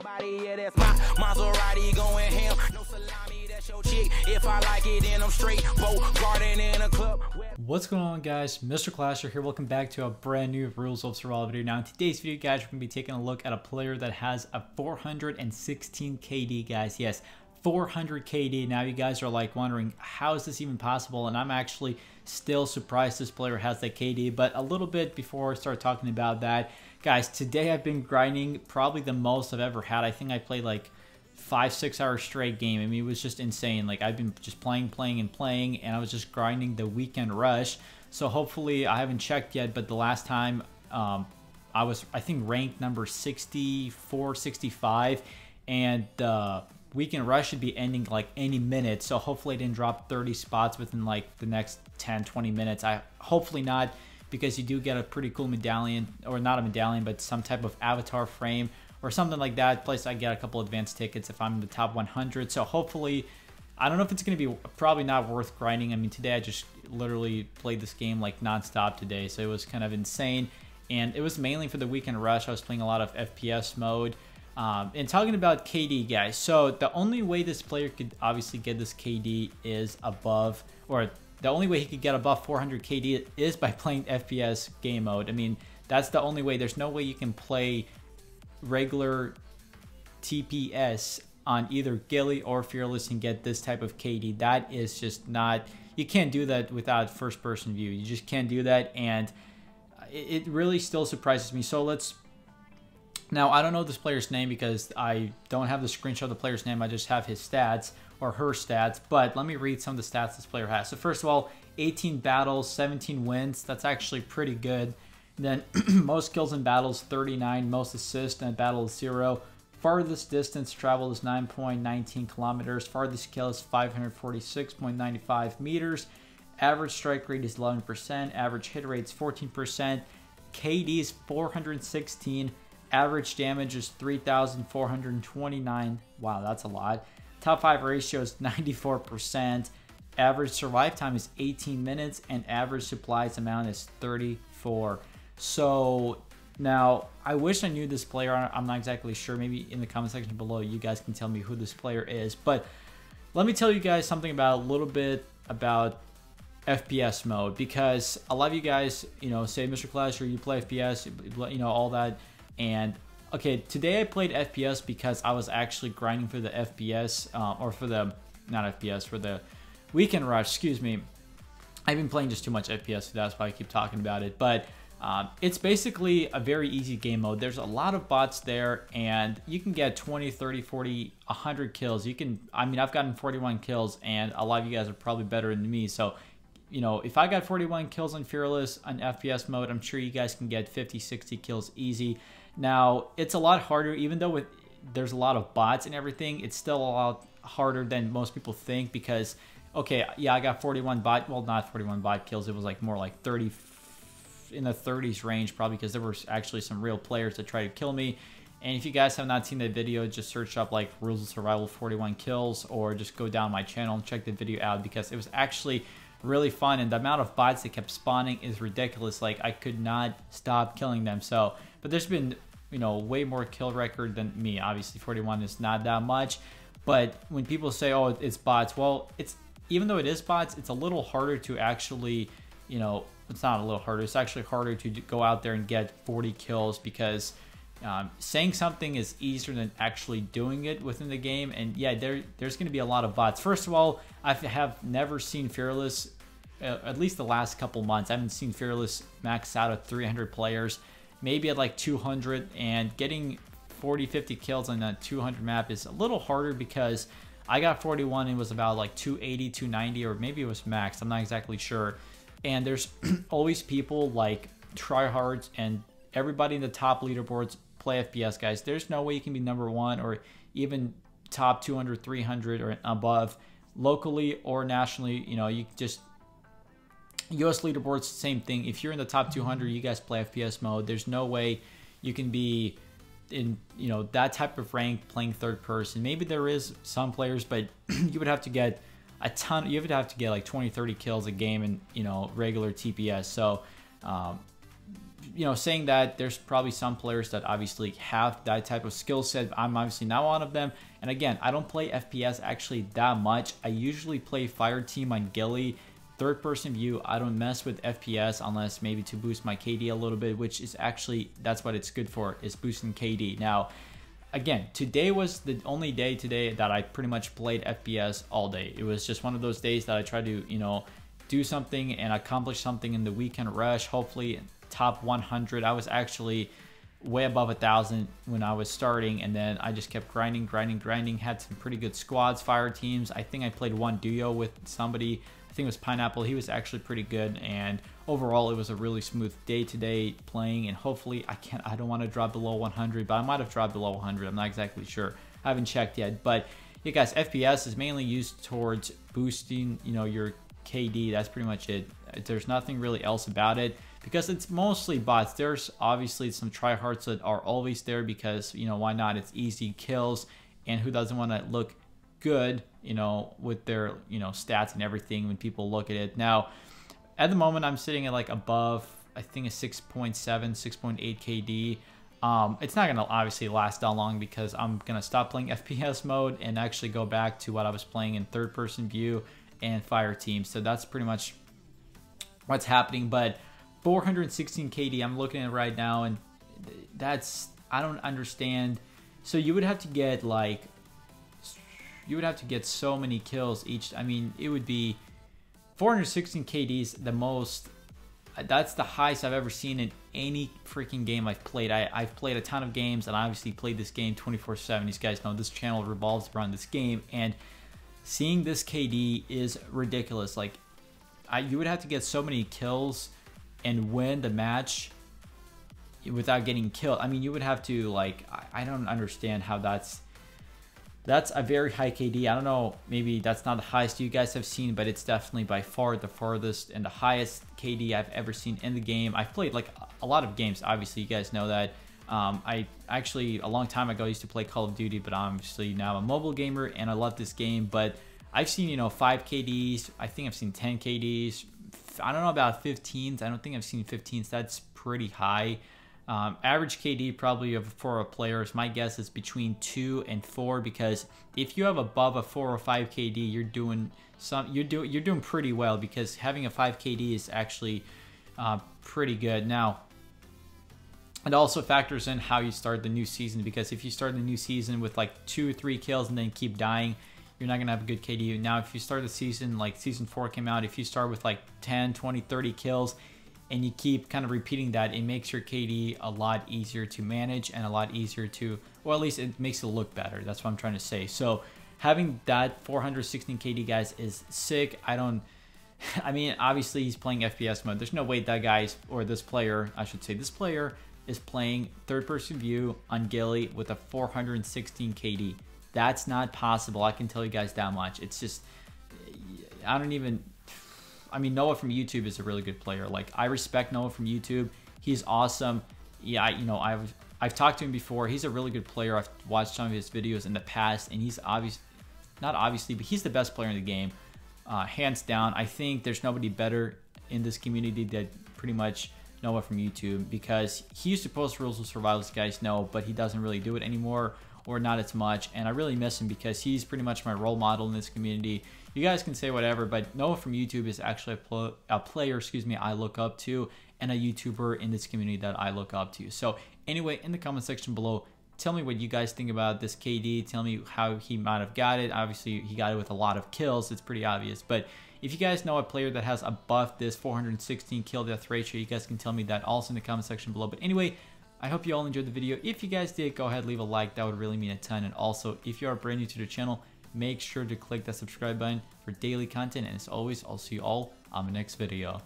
body, yeah, that's my Maserati going ham. No salami, that's your chick. If I like it, then I'm straight. Boat garden in a club. What's going on, guys? Mr. Clasher here. Welcome back to a brand new Rules of Survival video. Now in today's video, guys, we're going to be taking a look at a player that has a 416 KD, guys. Yes, 400 KD. Now you guys are like wondering, how is this even possible? And I'm actually still surprised this player has that KD. But a little bit before I start talking about that, guys, today I've been grinding probably the most I've ever had. I think I played like 5-6 hour straight game. I mean, it was just insane. Like, I've been just playing, and I was just grinding the weekend rush. So hopefully, I haven't checked yet, but the last time I was, I think, ranked number 64, 65, and the weekend rush should be ending like any minute. So hopefully I didn't drop 30 spots within like the next 10-20 minutes. Hopefully not, because you do get a pretty cool medallion, or not a medallion, but some type of avatar frame or something like that. Plus I get a couple advanced tickets if I'm in the top 100. So hopefully, I don't know if it's going to be, probably not worth grinding. I mean, today I just literally played this game like nonstop today, so it was kind of insane. And it was mainly for the weekend rush. I was playing a lot of FPS mode. And talking about KD, guys, so the only way this player could obviously get this KD is above, or the only way he could get above 400 KD is by playing FPS game mode. I mean, that's the only way. There's no way you can play regular TPS on either Ghillie or Fearless and get this type of KD. That is just not, you can't do that without first person view. You just can't do that, and it really still surprises me. So now I don't know this player's name because I don't have the screenshot of the player's name. I just have his stats, or her stats, but let me read some of the stats this player has. So first of all, 18 battles, 17 wins. That's actually pretty good. Then most kills in battles, 39. Most assists in a battle is 0. Farthest distance traveled is 9.19 kilometers. Farthest kill is 546.95 meters. Average strike rate is 11%. Average hit rate is 14%. KD is 416. Average damage is 3,429. Wow, that's a lot. Top 5 ratio is 94%. Average survive time is 18 minutes. And average supplies amount is 34. So now I wish I knew this player. I'm not exactly sure. Maybe in the comment section below you guys can tell me who this player is. But let me tell you guys something about a little bit about FPS mode, because a lot of you guys, you know, say, Mr. Clasher, you play FPS, you know, all that. And okay, today I played FPS because I was actually grinding for the FPS, or for the, not FPS, for the weekend rush, excuse me. I've been playing just too much FPS, so that's why I keep talking about it. But it's basically a very easy game mode. There's a lot of bots there, and you can get 20, 30, 40, 100 kills. You can, I mean, I've gotten 41 kills, and a lot of you guys are probably better than me. So, you know, if I got 41 kills on Fearless on FPS mode, I'm sure you guys can get 50, 60 kills easy. Now, it's a lot harder, even though there's a lot of bots and everything, it's still a lot harder than most people think, because, okay, yeah, I got 41 bot, well, not 41 bot kills, it was like more like 30, in the 30s range, probably, because there were actually some real players that tried to kill me. And if you guys have not seen that video, just search up like Rules of Survival 41 kills, or just go down my channel and check the video out, because it was actually really fun, and the amount of bots that kept spawning is ridiculous. Like, I could not stop killing them. So, but there's been, you know, way more kill record than me. Obviously 41 is not that much, but when people say, oh, it's bots, well, it's, even though it is bots, it's a little harder to actually, you know, it's not a little harder, it's actually harder to go out there and get 40 kills, because saying something is easier than actually doing it within the game. And yeah, there's going to be a lot of bots. First of all, I have never seen Fearless, at least the last couple months, I haven't seen Fearless max out at 300 players, maybe at like 200, and getting 40, 50 kills on that 200 map is a little harder, because I got 41 and it was about like 280, 290, or maybe it was max, I'm not exactly sure. And there's always people like tryhards, and everybody in the top leaderboards play FPS, guys. There's no way you can be number 1 or even top 200, 300 or above locally or nationally. You know, you just, US leaderboards, same thing. If you're in the top 200, you guys play FPS mode. There's no way you can be in, you know, that type of rank playing third person. Maybe there is some players, but you would have to get a ton, you would have to get like 20, 30 kills a game in, you know, regular TPS. So you know, saying that, there's probably some players that obviously have that type of skill set. I'm obviously not one of them. And again, I don't play FPS actually that much. I usually play Fireteam on Gilly. Third person view, I don't mess with FPS unless maybe to boost my KD a little bit, which is actually, that's what it's good for, is boosting KD. Now, again, today was the only day today that I pretty much played FPS all day. It was just one of those days that I tried to, you know, do something and accomplish something in the weekend rush, hopefully top 100. I was actually way above 1,000 when I was starting, and then I just kept grinding, had some pretty good squads, fire teams. I think I played one duo with somebody, I think it was Pineapple. He was actually pretty good, and overall it was a really smooth day today playing, and hopefully I don't want to drop below 100, but I might have dropped below 100. I'm not exactly sure. I haven't checked yet, but yeah guys, FPS is mainly used towards boosting, you know, your KD. That's pretty much it. There's nothing really else about it, because it's mostly bots. There's obviously some tryhards that are always there because, you know, why not? It's easy kills, and who doesn't want to look good, you know, with their, you know, stats and everything when people look at it. Now, at the moment, I'm sitting at like above, I think a 6.7, 6.8 KD. It's not going to obviously last that long because I'm going to stop playing FPS mode and actually go back to what I was playing in third person view and fire team. So that's pretty much what's happening. But 416 KD, I'm looking at it right now, and that's, I don't understand. So you would have to get like, you would have to get so many kills each. I mean, it would be 416 KDs, the most, that's the highest I've ever seen in any freaking game I've played. I've played a ton of games, and I obviously played this game 24/7. These guys know this channel revolves around this game, and seeing this KD is ridiculous. Like, you would have to get so many kills and win the match without getting killed. I mean, you would have to, like, I don't understand how that's a very high KD. I don't know, maybe that's not the highest you guys have seen, but it's definitely by far the farthest and the highest KD I've ever seen in the game. I've played like a lot of games, obviously you guys know that. I actually, a long time ago, used to play Call of Duty, but obviously now I'm a mobile gamer and I love this game. But I've seen, you know, 5 KDs. I think I've seen 10 KDs. I don't know about 15s. I don't think I've seen 15s. That's pretty high. Average KD probably for a player, is my guess, is between 2 and 4, because if you have above a 4 or 5 KD, you're doing pretty well, because having a 5 KD is actually pretty good. Now, it also factors in how you start the new season, because if you start the new season with like 2 or 3 kills and then keep dying, you're not going to have a good KD. Now, if you start the season, like Season 4 came out, if you start with like 10, 20, 30 kills, and you keep kind of repeating that, it makes your KD a lot easier to manage and a lot easier to, or at least it makes it look better. That's what I'm trying to say. So having that 416 KD, guys, is sick. I mean, obviously he's playing FPS mode. There's no way that guy's, or this player, I should say, this player is playing third person view on Gilly with a 416 KD. That's not possible. I can tell you guys that much. It's just, I mean, Noah from YouTube is a really good player. Like, I respect Noah from YouTube. He's awesome. Yeah, you know, I've talked to him before. He's a really good player. I've watched some of his videos in the past, and he's not obviously, but he's the best player in the game, hands down. I think there's nobody better in this community than pretty much Noah from YouTube, because he used to post Rules of Survival, as you guys know, but he doesn't really do it anymore, or not as much, and I really miss him because he's pretty much my role model in this community. You guys can say whatever, but Noah from YouTube is actually a player, I look up to, and a YouTuber in this community that I look up to. So anyway, in the comment section below, tell me what you guys think about this KD. Tell me how he might have got it. Obviously, he got it with a lot of kills. It's pretty obvious. But if you guys know a player that has above this 416 kill death ratio, you guys can tell me that also in the comment section below. But anyway, I hope you all enjoyed the video. If you guys did, go ahead, leave a like. That would really mean a ton. And also, if you are brand new to the channel, make sure to click that subscribe button for daily content. And as always, I'll see you all on the next video.